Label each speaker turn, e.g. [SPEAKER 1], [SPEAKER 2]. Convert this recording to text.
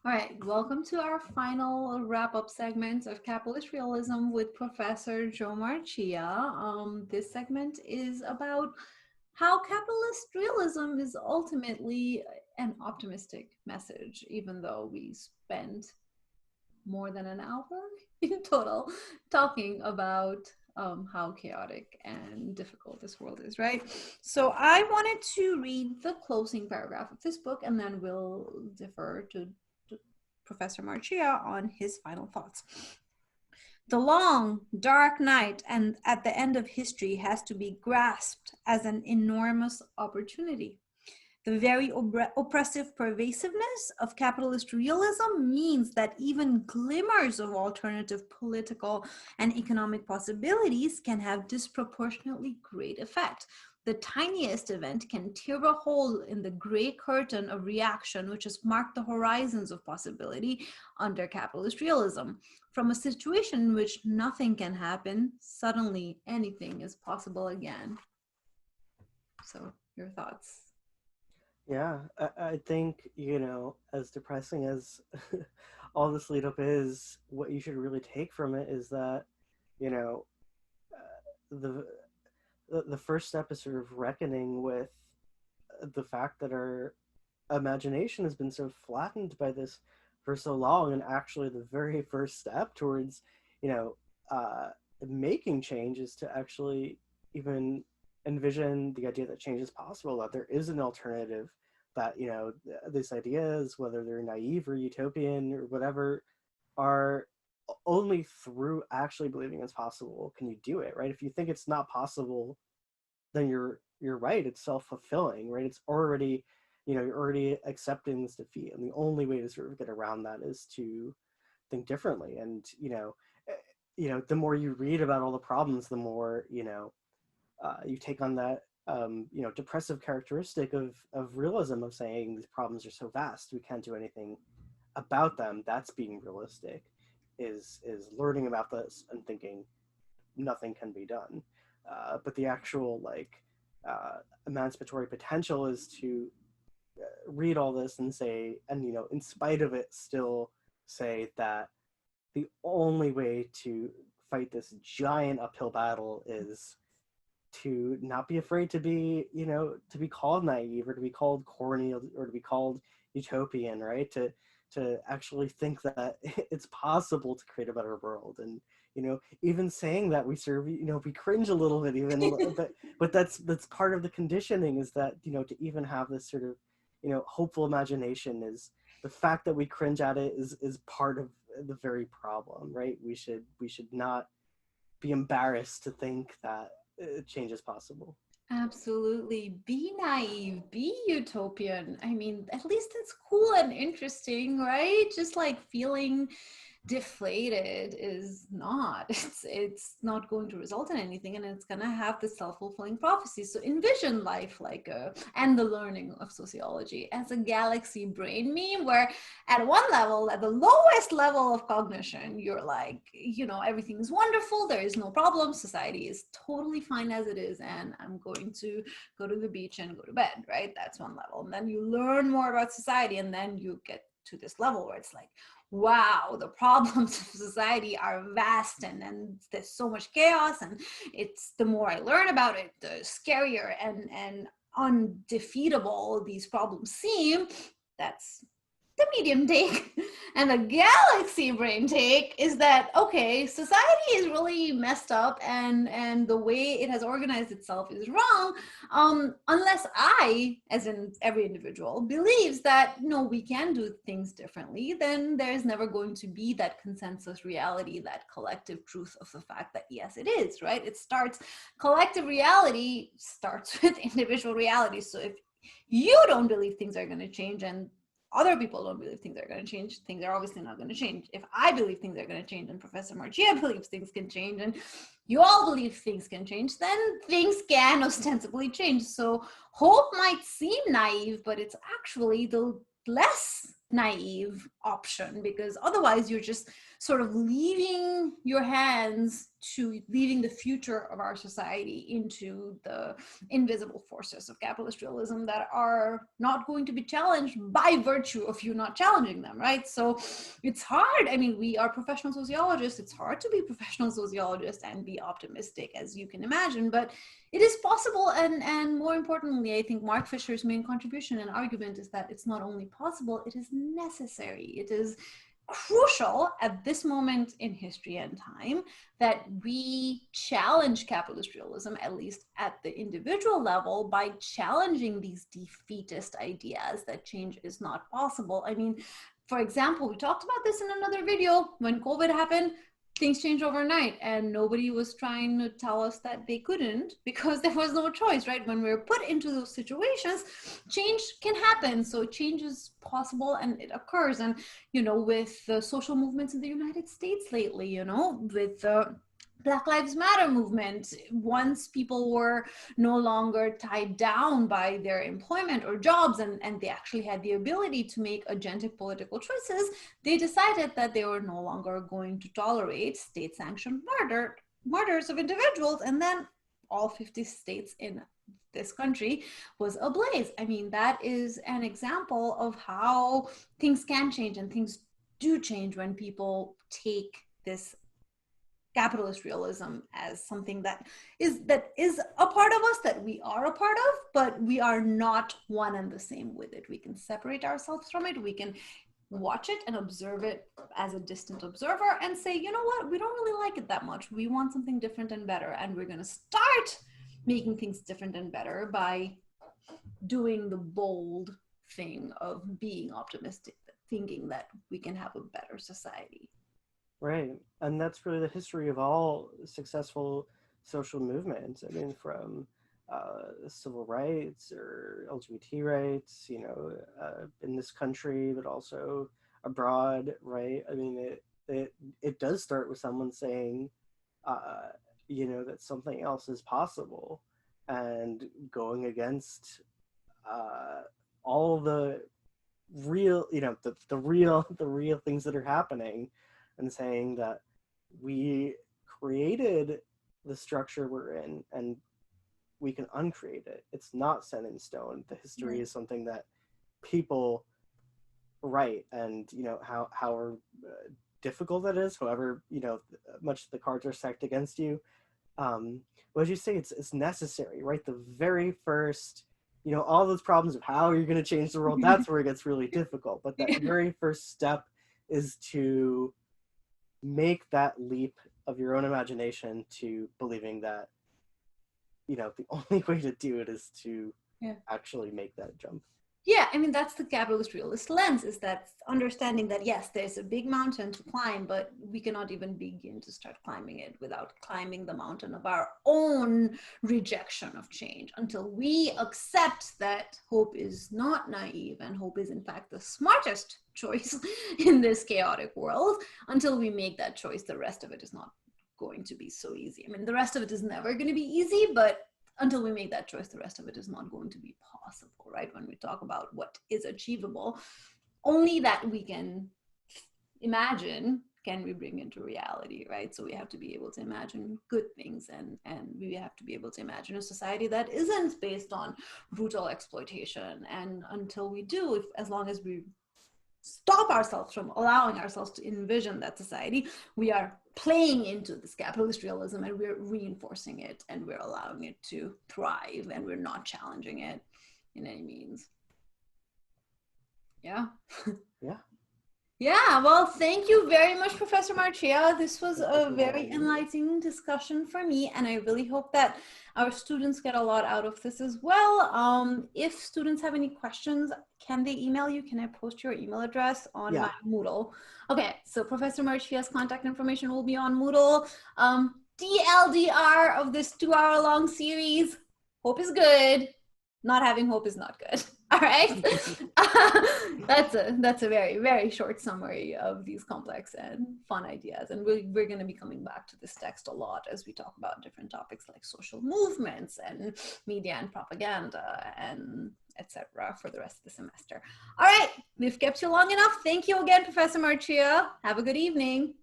[SPEAKER 1] All right, welcome to our final wrap-up segment of Capitalist Realism with Professor Joe Marchia. This segment is about how capitalist realism is ultimately an optimistic message, even though we spent more than an hour in total talking about how chaotic and difficult this world is, right? So I wanted to read the closing paragraph of this book, and then we'll defer to Professor Marchia on his final thoughts. The long, dark night and at the end of history has to be grasped as an enormous opportunity. The very oppressive pervasiveness of capitalist realism means that even glimmers of alternative political and economic possibilities can have disproportionately great effect. The tiniest event can tear a hole in the gray curtain of reaction, which has marked the horizons of possibility under capitalist realism. From a situation in which nothing can happen, suddenly anything is possible again. So, your thoughts?
[SPEAKER 2] Yeah, I think, as depressing as all this lead up is, what you should really take from it is that, you know, the the first step is sort of reckoning with the fact that our imagination has been so flattened by this for so long, and actually the very first step towards, you know, uh, making change is to actually even envision the idea that change is possible, that there is an alternative, that these ideas, whether they're naive or utopian or whatever, are only through actually believing it's possible can you do it, right? If you think it's not possible, then you're right, it's self-fulfilling, right? It's already, you're already accepting this defeat, and the only way to sort of get around that is to think differently. And the more you read about all the problems, the more you take on that depressive characteristic of realism, of saying these problems are so vast we can't do anything about them. That's being realistic, is learning about this and thinking nothing can be done. But the actual emancipatory potential is to read all this and say, and in spite of it, still say that the only way to fight this giant uphill battle is to not be afraid to be, to be called naive, or to be called corny, or to be called utopian, right? To actually think that it's possible to create a better world. And even saying that, we sort of, we cringe a little bit, even, but that's part of the conditioning, is that to even have this sort of hopeful imagination, is the fact that we cringe at it is part of the very problem, right? We should not be embarrassed to think that change is possible.
[SPEAKER 1] Absolutely. Be naive, be utopian. I mean, at least it's cool and interesting, right? Just like feeling deflated is not. It's not going to result in anything, and it's gonna have the self-fulfilling prophecy. So envision life like and the learning of sociology as a galaxy brain meme, where at one level, at the lowest level of cognition, you're like, everything is wonderful, there is no problem, society is totally fine as it is, and I'm going to go to the beach and go to bed, right? That's one level. And then you learn more about society, and then you get to this level where it's like, wow, the problems of society are vast, and there's so much chaos, and it's, the more I learn about it, the scarier and undefeatable these problems seem. That's the medium take. And the galaxy brain take is that, okay, society is really messed up, and the way it has organized itself is wrong, unless I, as in every individual, believes that no, we can do things differently. Then there's never going to be that consensus reality, that collective truth of the fact that yes, it is, right? It starts, collective reality starts with individual reality. So if you don't believe things are going to change, and other people don't believe things are going to change, things are obviously not going to change. If I believe things are going to change, and Professor Marchia believes things can change, and you all believe things can change, then things can ostensibly change. So hope might seem naive, but it's actually the less naive option, because otherwise you're just sort of leaving the future of our society into the invisible forces of capitalist realism that are not going to be challenged by virtue of you not challenging them, right? So it's hard. I mean, we are professional sociologists. It's hard to be professional sociologists and be optimistic, as you can imagine, but it is possible. And more importantly, I think Mark Fisher's main contribution and argument is that it's not only possible, it is necessary. It is crucial at this moment in history and time that we challenge capitalist realism, at least at the individual level, by challenging these defeatist ideas that change is not possible. I mean, for example, we talked about this in another video. When COVID happened, things changed overnight, and nobody was trying to tell us that they couldn't, because there was no choice, right? When we're put into those situations, change can happen. So change is possible and it occurs. And, you know, with the social movements in the United States lately, you know, with the Black Lives Matter movement, once people were no longer tied down by their employment or jobs, and they actually had the ability to make agentic political choices, they decided that they were no longer going to tolerate state-sanctioned murders of individuals. And then all 50 states in this country was ablaze. I mean, that is an example of how things can change, and things do change when people take this capitalist realism as something that is a part of us, that we are a part of, but we are not one and the same with it. We can separate ourselves from it. We can watch it and observe it as a distant observer and say, you know what, we don't really like it that much. We want something different and better. And we're going to start making things different and better by doing the bold thing of being optimistic, thinking that we can have a better society.
[SPEAKER 2] Right. And that's really the history of all successful social movements. I mean, from civil rights or LGBT rights, you know, in this country, but also abroad, right? I mean, it does start with someone saying, you know, that something else is possible, and going against all the real, you know, the real things that are happening, and saying that we created the structure we're in and we can uncreate it. It's not set in stone. The history is something that people write, and, you know, how difficult that is, however, you know, much the cards are stacked against you. But as you say, it's necessary, right? The very first, you know, all those problems of how you're going to change the world, that's where it gets really difficult. But that very first step is to make that leap of your own imagination to believing that, you know, the only way to do it is to actually make that jump.
[SPEAKER 1] Yeah, I mean, that's the capitalist realist lens, is that understanding that, yes, there's a big mountain to climb, but we cannot even begin to start climbing it without climbing the mountain of our own rejection of change, until we accept that hope is not naive and hope is, in fact, the smartest choice in this chaotic world. Until we make that choice, the rest of it is not going to be so easy. I mean, the rest of it is never going to be easy, but until we make that choice, the rest of it is not going to be possible, right? When we talk about what is achievable, only that we can imagine can we bring into reality, right? So we have to be able to imagine good things, and we have to be able to imagine a society that isn't based on brutal exploitation. And until we do, as long as we stop ourselves from allowing ourselves to envision that society, we are playing into this capitalist realism, and we're reinforcing it, and we're allowing it to thrive, and we're not challenging it in any means. Yeah. Yeah, well, thank you very much, Professor Marchia. This was a very enlightening discussion for me, and I really hope that our students get a lot out of this as well. If students have any questions, can they email you? Can I post your email address on my Moodle? Okay, so Professor Marchia's contact information will be on Moodle. DLDR of this 2-hour-long series, hope is good. Not having hope is not good. All right. That's a very, very short summary of these complex and fun ideas. And we're going to be coming back to this text a lot as we talk about different topics like social movements and media and propaganda and etc. for the rest of the semester. All right, we've kept you long enough. Thank you again, Professor Marchia. Have a good evening.